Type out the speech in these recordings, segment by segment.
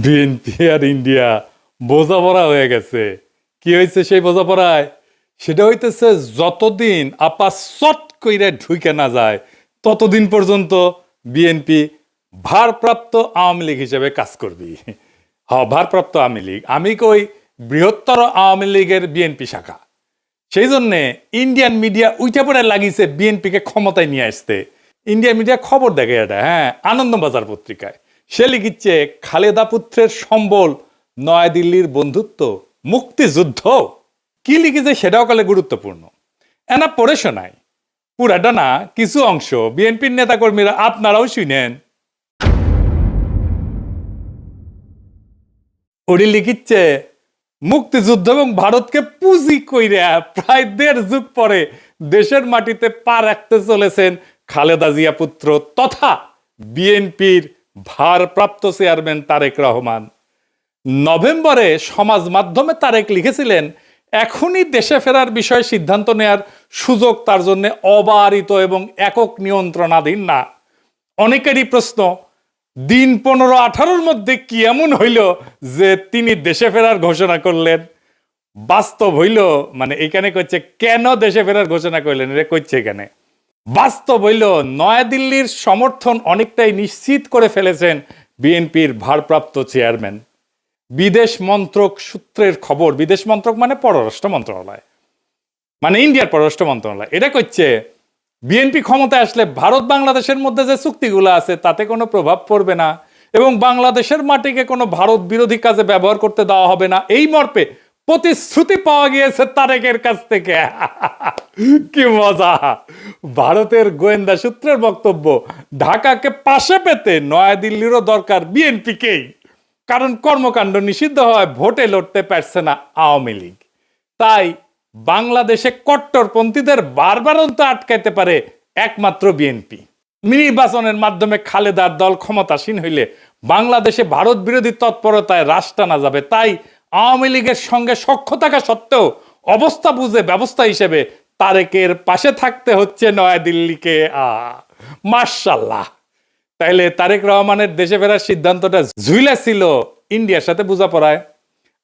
BNP আর India বোঝাপড়া হয়ে গেছে। কি হয়েছে সেই বোঝাপড়ায়? সেটা হইতেছে যতদিন আপা চট কইরা ঢুকে না যায় ততদিন পর্যন্ত বিএনপি ভারপ্রাপ্ত আওয়ামী লীগ হিসেবে কাজ করবি। ভারপ্রাপ্ত আওয়ামী লীগ, আমি কই বৃহত্তর আওয়ামী লীগের বিএনপি শাখা। সেই জন্যে ইন্ডিয়ান মিডিয়া উইটা পড়ে লাগিয়েছে বিএনপিকে ক্ষমতায় নিয়ে আসতে। ইন্ডিয়ান মিডিয়া খবর দেখে এটা, হ্যাঁ, আনন্দবাজার পত্রিকায় সে লিখিচ্ছে খালেদা পুত্রের সম্বল নয়াদিল্লির বন্ধুত্ব মুক্তিযুদ্ধ। কি লিখেছে সেটাও কালে গুরুত্বপূর্ণ। এনা পড়ে শোনায়, পুরাটা না, কিছু অংশ বিএনপির নেতাকর্মীরা আপনারাও শুনেন। ওটি লিখিচ্ছে মুক্তিযুদ্ধ এবং ভারতকে পুঁজি কইরা প্রায় 1.5 যুগ পরে দেশের মাটিতে পা রাখতে চলেছেন খালেদা জিয়া পুত্র তথা বিএনপির ভারপ্রাপ্ত চেয়ারম্যান তারেক রহমান। নভেম্বরে সমাজ মাধ্যমে তারেক লিখেছিলেন, এখনই দেশে ফেরার বিষয়ে সিদ্ধান্ত নেয়ার সুযোগ তার জন্য অবারিত এবং একক নিয়ন্ত্রণাধীন না। অনেকেরই প্রশ্ন, দিন 15-18 মধ্যে কি এমন হইল যে তিনি দেশে ফেরার ঘোষণা করলেন? বাস্তব হইল, মানে এখানে কইছে কেন দেশে ফেরার ঘোষণা করলেন, এটা কইছে এখানে বাস্তব হইল নয়াদিল্লির সমর্থন অনেকটাই নিশ্চিত করে ফেলেছেন বিএনপির ভারপ্রাপ্ত চেয়ারম্যান। বিদেশ মন্ত্রক সূত্রের খবর, বিদেশ মন্ত্রক মানে পররাষ্ট্র মন্ত্রণালয়, মানে ইন্ডিয়ার পররাষ্ট্র মন্ত্রণালয়, এটা কইছে বিএনপি ক্ষমতায় আসলে ভারত বাংলাদেশের মধ্যে যে চুক্তিগুলো আছে তাতে কোনো প্রভাব পড়বে না এবং বাংলাদেশের মাটিকে কোনো ভারত বিরোধী কাজে ব্যবহার করতে দেওয়া হবে না, এই মর্মে প্রতিশ্রুতি পাওয়া গিয়েছে তারেকের কাছ থেকে। কি মজা! ভারতের গোয়েন্দা সূত্রের বক্তব্য, ঢাকাকে পাশে পেতে নয়াদিল্লিরও দরকার বিএনপিকেই, কারণ কর্মকাণ্ড নিষিদ্ধ হয়, ভোটে লড়তে পারছে না আওয়ামী লীগ। তাই বাংলাদেশে কট্টরপন্থীদের বারবারন্ত আটকাইতে পারে একমাত্র বিএনপি। নির্বাচনের মাধ্যমে খালেদার দল ক্ষমতাসীন হইলে বাংলাদেশে ভারত বিরোধী তৎপরতায় রাশ টানা যাবে। তাই আওয়ামী লীগের সঙ্গে সখ্য থাকা সত্ত্বেও অবস্থা বুঝে ব্যবস্থা হিসেবে তারেকের পাশে থাকতে হচ্ছে নয়াদিল্লিকে। মাশাআল্লাহ! তাইলে তারেক রহমানের দেশে ফেরার সিদ্ধান্তটা ঝুইলা ছিল ইন্ডিয়ার সাথে বোঝাপড়ায়।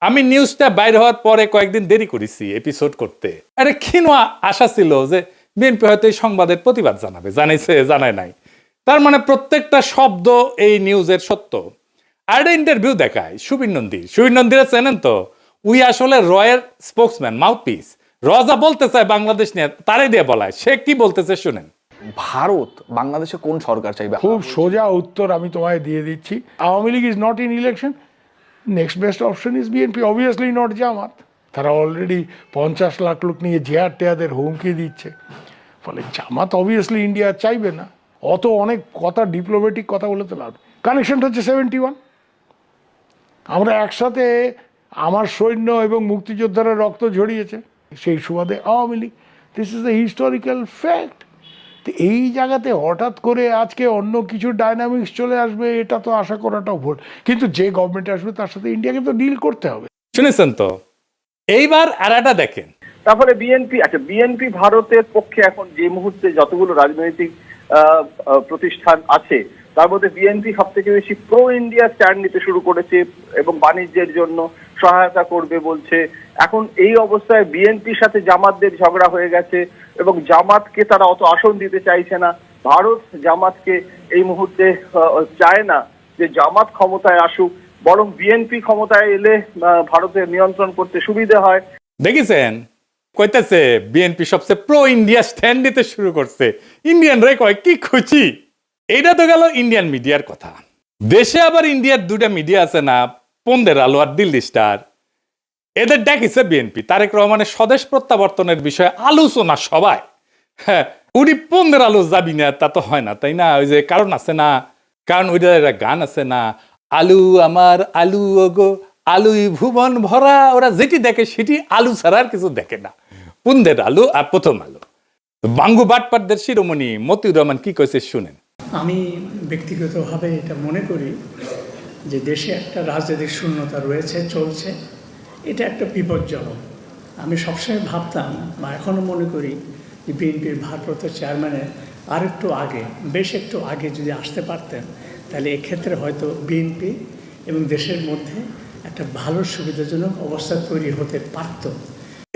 আমি নিউজটা বাইর হওয়ার পরে কয়েকদিন দেরি করেছি এপিসোড করতে। আরে ক্ষীণা আশা ছিল যে বিএনপি হয়তো এই সংবাদের প্রতিবাদ জানাবে, জানাইছে, জানায় নাই। তার মানে প্রত্যেকটা শব্দ এই নিউজের সত্য। আর একটা ইন্টারভিউ দেখায় সুবীর নন্দীরা চেনেন তো, উই আসলে রয়ের স্পোক্সম্যান, মাউথপিস। রজা বলতে চায় বাংলাদেশ নিয়ে, তারে দিয়ে বলায়। সে কি বলতেছে শুনেন। ভারত বাংলাদেশে কোন সরকার চাইবে? খুব সোজা উত্তর আমি তোমায় দিয়ে দিচ্ছি। Awami League is not in election, next best option is BNP, obviously not Jamaat. তারা অলরেডি 50 লাখ লোক নিয়ে জেহার টেয়াদের হুমকি দিচ্ছে। ফলে জামাত অবভিয়াসলি ইন্ডিয়া চাইবে না। অত অনেক কথা, ডিপ্লোম্যাটিক কথা বলে তো লাভ। কানেকশনটা হচ্ছে 71। আমরা একসাথে, আমার সৈন্য এবং মুক্তিযোদ্ধারা রক্ত ঝরিয়েছে, সেই সুবাদে Awami League. This is the historical fact. তো এই জায়গাতে হঠাৎ করে আজকে অন্য কিছু ডাইনামিক্স চলে আসবে, এটা তো আশা করাটাও ভুল। কিন্তু যে গভর্নমেন্ট আসবে তার সাথে ইন্ডিয়াকে তো ডিল করতে হবে। শুনেছেন তো? এইবার আরাটা দেখেন। তারপরে বিএনপি ভারতের পক্ষে এখন যে মুহূর্তে যতগুলো রাজনৈতিক প্রতিষ্ঠান আছে তার মধ্যে বিএনপি সব থেকে বেশি প্রো ইন্ডিয়া স্ট্যান্ড নিতে শুরু করেছে এবং বাণিজ্যের জন্য সহায়তা করবে বলছে। এখন এই অবস্থায় বিএনপির সাথে জামাতদের ঝগড়া হয়ে গেছে এবং জামাতকে তারা অত আসন দিতে চাইছে না। ভারত জামাতকে এই মুহূর্তে চায় না যে জামাত ক্ষমতায় আসুক, বরং বিএনপি ক্ষমতায় এলে ভারতের নিয়ন্ত্রণ করতে সুবিধা হয়। দেখেছেন, কইতেছে বিএনপি সবচেয়ে প্রো ইন্ডিয়া স্ট্যান্ড নিতে শুরু করছে। ইন্ডিয়ান রে কয় কি খুশি। এইটা তো গেল ইন্ডিয়ান মিডিয়ার কথা। দেশে আবার ইন্ডিয়ার দুটা মিডিয়া আছে না, পন্দের আলো আর দিল্লি স্টার। এদের ডাকিছে বিএনপি তারেক রহমানের স্বদেশ প্রত্যাবর্তনের বিষয়ে আলোচনা সবাই। হ্যাঁ, উনি পন্দের আলো যাবি না তা তো হয় না, তাই না? ওই যে কারণ আছে না, কারণ ওইটা একটা গান আছে না, আলু আমার আলু ওগো আলুই ভুবন ভরা। ওরা যেটি দেখে সেটি আলু ছাড়া আর কিছু দেখে না। পুন্দের আলু আর প্রথম আলু। বাঙ্গু বাটপাটদের শিরোমণি মতিউর রহমান কি কইছে শুনেন। আমি ব্যক্তিগতভাবে এটা মনে করি যে দেশে একটা রাজনৈতিক শূন্যতা রয়েছে, চলছে, এটা একটা বিপজ্জনক। আমি সবসময় ভাবতাম বা এখনও মনে করি যে বিএনপির ভারপ্রাপ্ত চেয়ারম্যানের আরেকটু আগে, বেশ একটু আগে যদি আসতে পারতেন তাহলে এক্ষেত্রে হয়তো বিএনপি এবং দেশের মধ্যে একটা ভালো সুবিধাজনক অবস্থা তৈরি হতে পারত।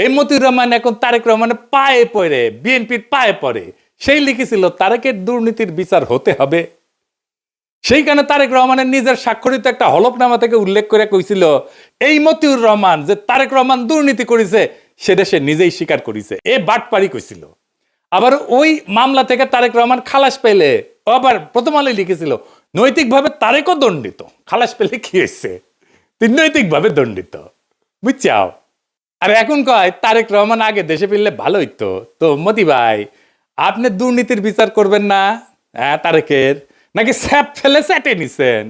এই মতিউর রহমান এখন তারেক রহমানের পায়ে পড়ে, বিএনপির পায়ে পড়ে। সেই লিখেছিল তারেকের দুর্নীতির বিচার হতে হবে। সেইখানে তারেক রহমানের নিজের স্বাক্ষরিত একটা হলফনামা থেকে উল্লেখ করে কইছিল এই মতিউর রহমান যে তারেক রহমান দুর্নীতি করেছে সেটা সে নিজেই স্বীকার করেছে, এ বাটপাড়ি কইছিল। আবার ওই মামলা থেকে তারেক রহমান খালাস পেলে আবার প্রথম আলোয় লিখেছিল নৈতিকভাবে তারেকও দণ্ডিত। খালাস পেলে কি হয়েছে, তুই নৈতিকভাবে দণ্ডিত, বুঝছাও। আর এখন কয় তারেক রহমান আগে দেশে ফিরলে ভালো হইতো। তো মতি ভাই, আপনি দুর্নীতির বিচার করবেন না? হ্যাঁ, তারেকের নাকি স্যাপ ফেলে স্যাটে নিছেন?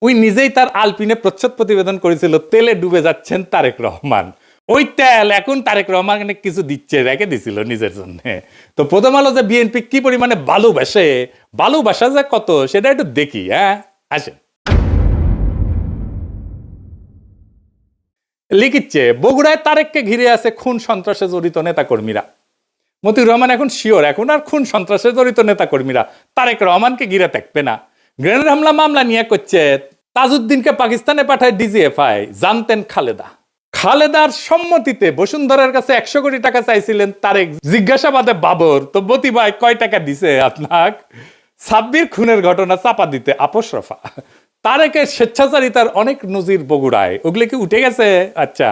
ওই নিজেই তার আলপিনে প্রচ্ছদ প্রতিবেদন করেছিল তেলে ডুবে যাচ্ছেন তারেক রহমান। ওই তেল এখন তারেক রহমান কিছু দিচ্ছে, রেখে দিছিল নিজের জন্য। তো প্রথম আলো যে বিএনপি কি পরিমাণে ভালোবাসে, ভালোবাসা যে কত সেটা একটু দেখি। হ্যাঁ, আসেন। লিখিচ্ছে বগুড়ায় তারেককে ঘিরে আছে খুন সন্ত্রাসে জড়িত নেতাকর্মীরা। মতিউর রহমান এখন শিওর, এখন আর খুন সন্ত্রাসে জড়িত নেতাকর্মীরা তারেক রহমানকে ঘিরে থাকবে না। গ্রেনেড হামলা মামলা নিয়ে করছে তাজউদ্দিনকে পাকিস্তানে পাঠায় ডিজিএফআই। জানতেন খালেদার সম্মতিতে বসুন্ধরার কাছে 100 কোটি টাকা চাইছিলেন তারেক। জিজ্ঞাসাবাদে বাবর তো মতি ভাই কয় টাকা দিছে আপনাক? সাব্বির খুনের ঘটনা চাপা দিতে আপোস রফা। তারেকের স্বেচ্ছাচারিতার অনেক নজির বগুড়ায়, ওগুলো কি উঠে গেছে? আচ্ছা,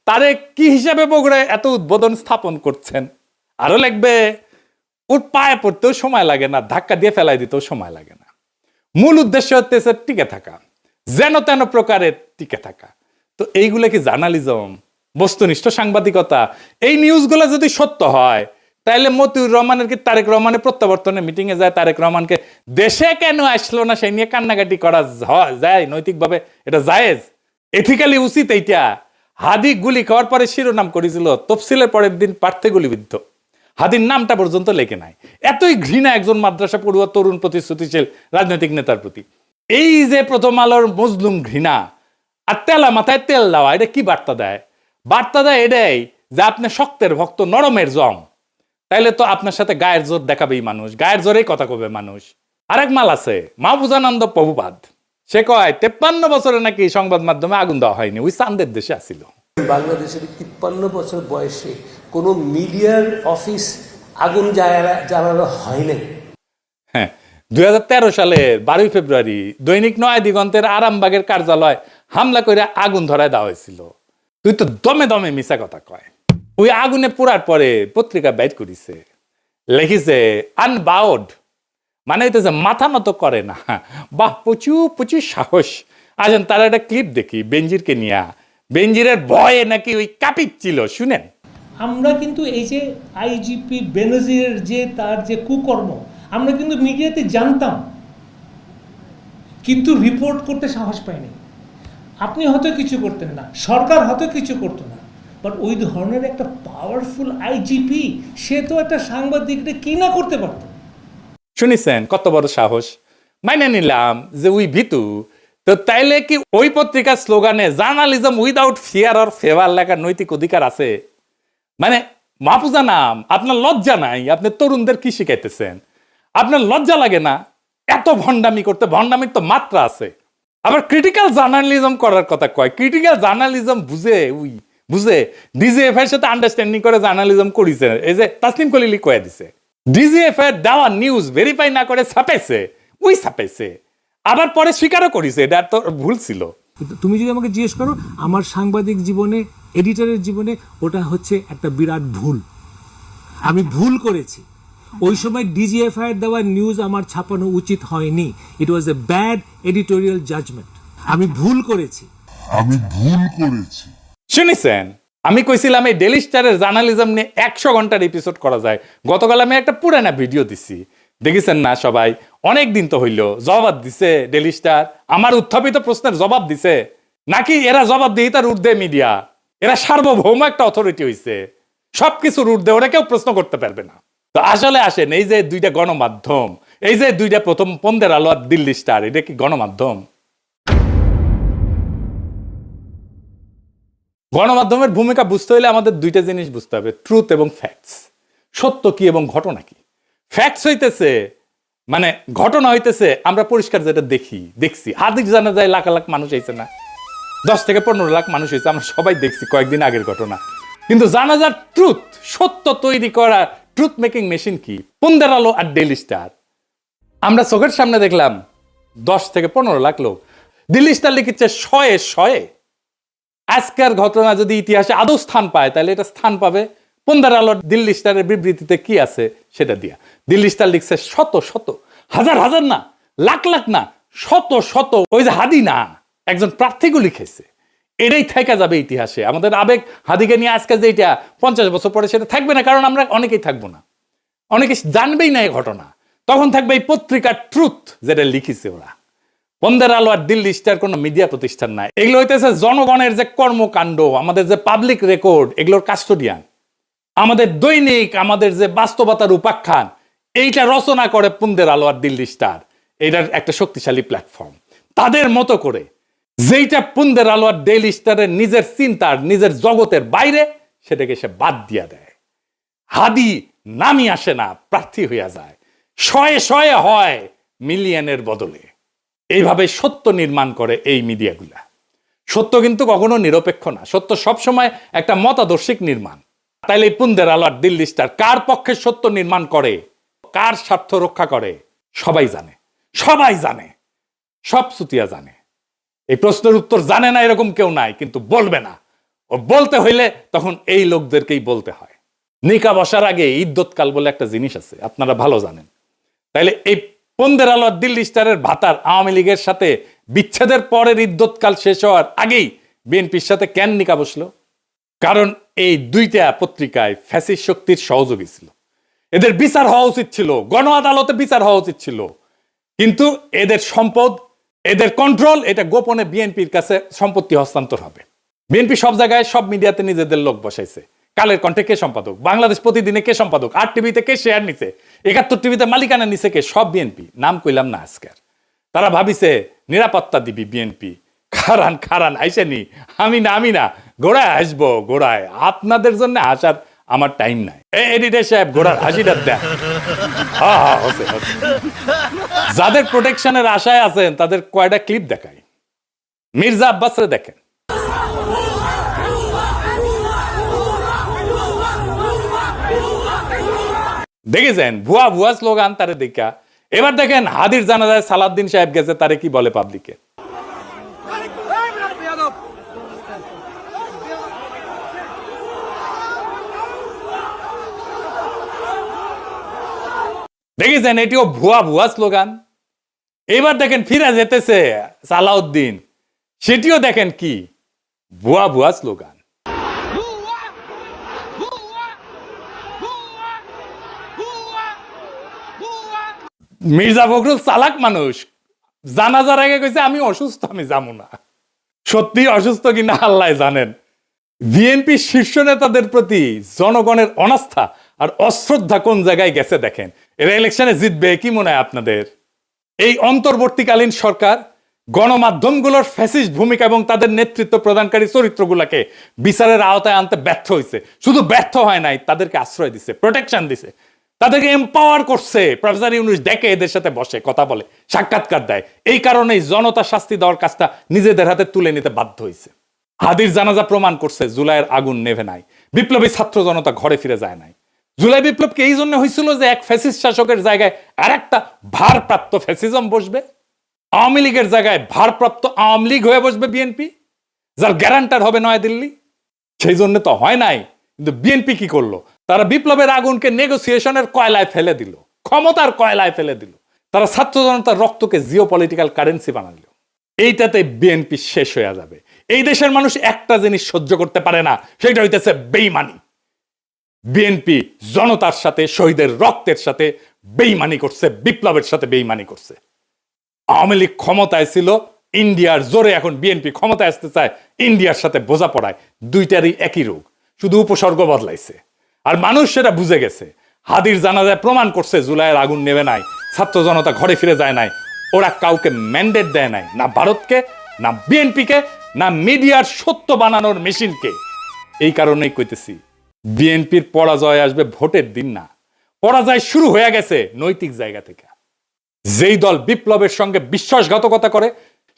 তারেক কি হিসাবে বগুড়ায় এত উদ্বোধন স্থাপন করছেন? আরো লাগবে, ওর পায়ে পড়তেও সময় লাগে না, ধাক্কা দিয়ে ফেলাই দিতেও সময় লাগে না। মূল উদ্দেশ্য হচ্ছে টিকে থাকা, যেন তেন প্রকারের টিকে থাকা। তো এইগুলো কি জার্নালিজম, বস্তুনিষ্ঠ সাংবাদিকতা? এই নিউজগুলো যদি সত্য হয় তাহলে মতিউর রহমানের কি তারেক রহমানের প্রত্যাবর্তনে মিটিং এ যায় তারেক রহমানকে দেশে কেন আসলো না সেই নিয়ে কান্নাকাটি করা যায়? নৈতিকভাবে এটা জায়েজ, এথিক্যালি উচিত এইটা? হাদি গুলি খাওয়ার পরে শিরোনাম করেছিল তফসিলের পরের দিন প্রার্থী গুলিবিদ্ধ। হাদির নামটা পর্যন্ত লেখে নাই। এতই ঘৃণা একজন মাদ্রাসা পড়ুয়া তরুণ প্রতিশ্রুতিশীল রাজনৈতিক নেতার প্রতি। এই যে প্রথম আলোর মজলুম ঘৃণা আর তেলা মাথায় তেল দেওয়া, এটা কি বার্তা দেয়? বার্তা দেয় এটাই যে আপনি শক্তের ভক্ত, নরমের জম। তাইলে তো আপনার সাথে গায়ের জোর দেখাবেই মানুষ, গায়ের জোরেই কথা কবে মানুষ। আরেক মাল আছে মাহফুজানন্দ প্রভুপাদ, সে কয় 53 বছরে নাকি সংবাদ মাধ্যমে আগুন দেওয়া হয়নি, ওই চান্দের দেশে আসিল। বাংলাদেশের 53 বছর বয়সে কোনো মিডিয়ার অফিস আগুন জ্বালানো হয় নাই। হ্যাঁ, 2013 সালের 12 ফেব্রুয়ারি দৈনিক নয়া দিগন্তের আরামবাগের কার্যালয় হামলা করে আগুন ধরায় দেওয়া হয়েছিল। তুই তো দমে দমে মিশা কথা কয়। ওই আগুনে পোড়ার পরে পত্রিকা বাইট করিছে, লিখিছে আনবাউড, মানে হইতেছে মাথা নত করে না। বাহ, প্রচুর সাহস। আসেন তার একটা ক্লিপ দেখি বেনজিরকে নিয়ে। বেনজিরের ভয়ে নাকি ওই কাঁপিচ্ছিল, শুনেন। আমরা কিন্তু এই যে আইজিপি বেনজিরের যে তার যে কুকর্ম আমরা কিন্তু মিডিয়াতে জানতাম, কিন্তু রিপোর্ট করতে সাহস পাইনি। আপনি হয়তো কিছু করতেন না, সরকার হয়তো কিছু করতো না, বাট ওই ধরনের একটা পাওয়ারফুল আইজিপি সে তো একটা সাংবাদিকরা কি না করতে পারত। শুনিছেন কত বড় সাহস? মাইনে নিলাম যে ওই ভিতু, তো তাইলে কি ওই পত্রিকার স্লোগানে journalism without fear or favour লেখার নৈতিক অধিকার আছে? মানে মাহফুজা নাম, আপনার লজ্জা নাই? আপনি তরুণদের কি শিখাইতেছেন? আপনার লজ্জা লাগে না এত ভণ্ডামি করতে? ভণ্ডামির তো মাত্রা আছে। আবার ক্রিটিক্যাল জার্নালিজম করার কথা কয়। ক্রিটিক্যাল জার্নালিজম বুঝে ডিজিএফ এর সাথে আন্ডারস্ট্যান্ডিং করে জার্নালিজম করেছে। এই যে তাসলিম কলিলি কয়ে দিছে, ডিজিএফ এর দেওয়া নিউজ ভেরিফাই না করে ছাপাইছে, আবার পরে স্বীকারও করেছে এটা তো ভুল ছিল। তুমি যদি আমাকে জিজ্ঞেস করো আমার সাংবাদিক জীবনে, এডিটরের জীবনে ওটা হচ্ছে একটা বিরাট ভুল। আমি ভুল করেছি। ওই সময় ডিজিএফআই এর দেওয়া নিউজ আমার ছাপানো উচিত হয়নি। ইট ওয়াজ এ ব্যাড এডিটোরিয়াল জাজমেন্ট। আমি ভুল করেছি। শুনেছেন, আমি কইছিলাম এই ডেইলি স্টারের জার্নালিজম নিয়ে 100 ঘন্টার এপিসোড করা যায়। গতকাল আমি একটা পুরানা ভিডিও দিছি, দেখেছেন না সবাই? অনেক দিন তো হইল। জবাব দিছে ডেইলি স্টার, আমার উত্থাপিত প্রশ্নের জবাব দিছে নাকি এরা জবাব দিয়ে তার উর্ধে মিডিয়া? এরা সার্বভৌম একটা অথরিটি হইছে, সবকিছুর উর্ধে, ওরা কেউ প্রশ্ন করতে পারবে না। তো আসলে আসেন, এই যে দুইটা গণমাধ্যম, এই যে দুইটা প্রথম পন্দের আলো আর দিল্লি স্টার, এটা কি গণমাধ্যম? গণমাধ্যমের ভূমিকা বুঝতে হলে আমাদের দুইটা জিনিস বুঝতে হবে, ট্রুথ এবং ফ্যাক্টস। সত্য কি এবং ঘটনা কি। ফ্যাক্টস হইতেছে মানে ঘটনা হইতেছে আমরা পরিষ্কার যেটা দেখছি হাদিস জানা যায় লাখ লাখ মানুষ হয়েছে না, 10 থেকে 15 লাখ মানুষ হয়েছে, আমরা সবাই দেখছি কয়েকদিন আগের ঘটনা। কিন্তু জানাজার ট্রুথ, সত্য তৈরি করা ট্রুথ মেকিং মেশিন কি? পুন্দের আলো আর ডেইলি স্টার। আমরা চোখের সামনে দেখলাম 10 থেকে 15 লাখ লোক। দিল্লি স্টার লিখেছে শয়ে। আজকের ঘটনা যদি ইতিহাসে আদৌ স্থান পায় তাহলে এটা স্থান পাবে পুন্দের আলো দিল্লি স্টারের বিবৃতিতে কি আছে সেটা দিয়া। দিল্লি স্টার লিখছে শত হাজার না, লাখ না, শত ওই যে হাদি না, একজন প্রার্থীকে লিখেছে। এটাই থেকে যাবে ইতিহাসে। আমাদের আবেগ হাদিকে নিয়ে আজকে যে এটা 50 বছর পরে সেটা থাকবে না, কারণ আমরা অনেকেই থাকবো না, অনেকে জানবেই না এই ঘটনা। তখন থাকবে এই পত্রিকার ট্রুথ যেটা লিখেছে ওরা। পুন্দের আলো আর দিল্লি স্টার কোনো মিডিয়া প্রতিষ্ঠান নাই, এগুলো হইতেছে জনগণের যে কর্মকাণ্ড, আমাদের যে পাবলিক রেকর্ড, এগুলোর কাস্টোডিয়ান। আমাদের দৈনিক, আমাদের যে বাস্তবতার উপাখ্যান, এইটা রচনা করে পুন্দের আলো আর দিল্লি স্টার। এটার একটা শক্তিশালী প্ল্যাটফর্ম। তাদের মতো করে যেইটা পুন্দের আলো আর ডেইলি স্টারের নিজের চিন্তার, নিজের জগতের বাইরে, সেটাকে সে বাদ দিয়া দেয়। হাদি নামি আসে না, প্রার্থী হইয়া যায়। শয়ে হয় মিলিয়নের বদলে। এইভাবে সত্য নির্মাণ করে এই মিডিয়াগুলা। সত্য কিন্তু কখনো নিরপেক্ষ না, সত্য সবসময় একটা মতাদর্শিক নির্মাণ। তাইলে এই পুন্দের আলো আর দিল্লি স্টার কার পক্ষে সত্য নির্মাণ করে, কার স্বার্থ রক্ষা করে, সবাই জানে, সব সুতিয়া জানে। এই প্রশ্নের উত্তর জানে না এরকম কেউ নাই, কিন্তু বলবে না। ও বলতে হইলে তখন এই লোকদেরকেই বলতে হয়। নিকা বসার আগে ইদ্যৎকাল বলে একটা জিনিস আছে, আপনারা ভালো জানেন। তাইলে এই পুন্দের আলো আর দিল্লি স্টারের ভাতার আওয়ামী লীগের সাথে বিচ্ছেদের পরের ইদ্যৎকাল শেষ হওয়ার আগেই বিএনপির সাথে কেন নিকা বসলো? কারণ এই দুইটা পত্রিকায় ফ্যাসিস্ট শক্তির সহযোগী ছিল। এদের বিচার হওয়া উচিত ছিল, গণ আদালতে বিচার হওয়া উচিত ছিল। কিন্তু এদের সম্পদ, এদের কন্ট্রোল, এটা গোপনে বিএনপির কাছে সম্পত্তি হস্তান্তর হবে। বিএনপি সব জায়গায়, সব মিডিয়াতে নিজেদের লোক বসাইছে। কালের কণ্ঠে কে সম্পাদক, বাংলাদেশ প্রতিদিনে কে সম্পাদক, 8 টিভিতে কে শেয়ার নিছে, 71 টিভিতে মালিকানা নিছে কে, সব বিএনপি। নাম কইলাম না আজকের। তারা ভাবিছে নিরাপত্তা দিবি বিএনপি। খারান আইসেনি, আমি না ঘোড়ায় আসবো, ঘোড়ায়। আপনাদের জন্য আসার আমার টাইম নাই। এডিটর সাহেব ঘোড়ার হাসিটা দেন। যাদের প্রোটেকশনের আশায় আছেন তাদের কয়টা ক্লিপ দেখাই। মির্জা আব্বাসরে দেখেন। দেখেছেন ভুয়া স্লোগান তারে দেখা। এবার দেখেন হাদির জানাজায় সালাউদ্দিন সাহেব গেছে, তারে কি বলে পাবলিকে। দেখেছেন এটিও ভুয়া স্লোগান। এবার দেখেন ফিরে যেতেছে সালাউদ্দিন, সেটিও দেখেন কি ভুয়া স্লোগান। মির্জা ফখরুল চালাক মানুষ, জানাজার আগে কইছে আমি অসুস্থ, আমি যাবো না। সত্যি অসুস্থ কিনা আল্লাহ জানেন। বিএনপি শীর্ষ নেতাদের প্রতি জনগণের অনাস্থা আর অশ্রদ্ধা কোন জায়গায় গেছে দেখেন। এরা ইলেকশনে জিতবে কি মনে হয় আপনাদের? এই অন্তর্বর্তীকালীন সরকার গণমাধ্যমগুলোর ফ্যাসিস্ট ভূমিকা এবং তাদের নেতৃত্ব প্রদানকারী চরিত্রগুলোকে বিচারের আওতায় আনতে ব্যর্থ হয়েছে। শুধু ব্যর্থ হয় নাই, তাদেরকে আশ্রয় দিছে, প্রোটেকশন দিছে, তাদেরকে এম্পাওয়ার করছে। প্রফেসর ইউনূস দেখে এদের সাথে বসে কথা বলে, সাক্ষাৎকার দেয়। এই কারণেই জনতা শাস্তি দেওয়ার কাজটা নিজেদের হাতে তুলে নিতে বাধ্য হয়েছে। হাদির জানাজা প্রমাণ করছে জুলাইয়ের আগুন নেভে নাই, বিপ্লবী ছাত্র জনতা ঘরে ফিরে যায় নাই। জুলাই বিপ্লবকে এই জন্য হয়েছিল যে এক ফ্যাসিস্ট শাসকের জায়গায় আর একটা ভারপ্রাপ্ত ফ্যাসিজম বসবে। আওয়ামী লীগের জায়গায় ভারপ্রাপ্ত আওয়ামী লীগ হয়ে বসবে বিএনপি, যার গ্যারান্টার হবে নয়াদিল্লি। সেই জন্য তো হয় নাই। কিন্তু বিএনপি কি করলো? তারা বিপ্লবের আগুনকে নেগোসিয়েশনের কয়লায় ফেলে দিল, ক্ষমতার কয়লায় ফেলে দিল। তারা ছাত্র জনতার রক্তকে জিও পলিটিক্যাল কারেন্সি বানাল। এইটাতে বিএনপি শেষ হয়ে যাবে। এই দেশের মানুষ একটা জিনিস সহ্য করতে পারে না, সেটা হইতেছে বেইমানি। বিএনপি জনতার সাথে, শহীদের রক্তের সাথে বেইমানি করছে, বিপ্লবের সাথে বেইমানি করছে। আওয়ামী লীগ ক্ষমতায় ছিল ইন্ডিয়ার জোরে, এখন বিএনপি ক্ষমতায় আসতে চায় ইন্ডিয়ার সাথে বোঝাপড়ায়। দুইটারই একই রোগ, শুধু উপসর্গ বদলাইছে। আর মানুষ সেটা বুঝে গেছে। হাদির জানাজায় প্রমাণ করছে জুলাইয়ের আগুন নেবে নাই, ছাত্র জনতা ঘরে ফিরে যায় নাই। ওরা কাউকে ম্যান্ডেট দেয় নাই, না ভারতকে, না বিএনপিকে, না মিডিয়ার সত্য বানানোর মেশিনকে। এই কারণেই কইতেছি বিএনপির পরাজয় আসবে ভোটের দিন না, পরাজয় শুরু হয়ে গেছে নৈতিক জায়গা থেকে। যেই দল বিপ্লবের সঙ্গে বিশ্বাসঘাতকতা করে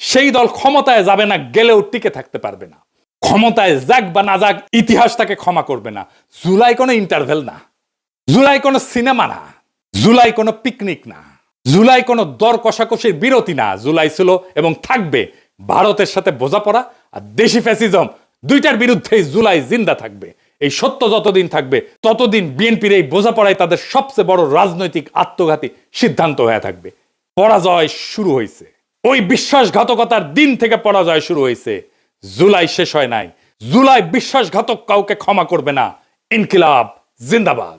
সেই দল ক্ষমতায় যাবে না, গেলেও টিকে থাকতে পারবে না। ক্ষমতায় যাক বা না যাক, ইতিহাস তাকে ক্ষমা করবে না। জুলাই কোনো ইন্টারভেল না, জুলাই কোনো সিনেমা না, জুলাই কোনো পিকনিক না, জুলাই কোনো দর কষাকষির বিরতি না। জুলাই ছিল এবং থাকবে ভারতের সাথে বোঝাপড়া আর দেশি ফ্যাসিজম, দুইটার বিরুদ্ধেই জুলাই জিন্দা থাকবে। এই সত্য যতদিন থাকবে ততদিন বিএনপির এই বোঝাপড়াই তাদের সবচেয়ে বড় রাজনৈতিক আত্মঘাতী সিদ্ধান্ত হয়ে থাকবে। পরাজয় শুরু হয়েছে, ওই বিশ্বাসঘাতকতার দিন থেকে পরাজয় শুরু হয়েছে। জুলাই শেষ হয় নাই। জুলাই বিশ্বাসঘাতক কাউকে ক্ষমা করবে না। ইনকিলাব জিন্দাবাদ।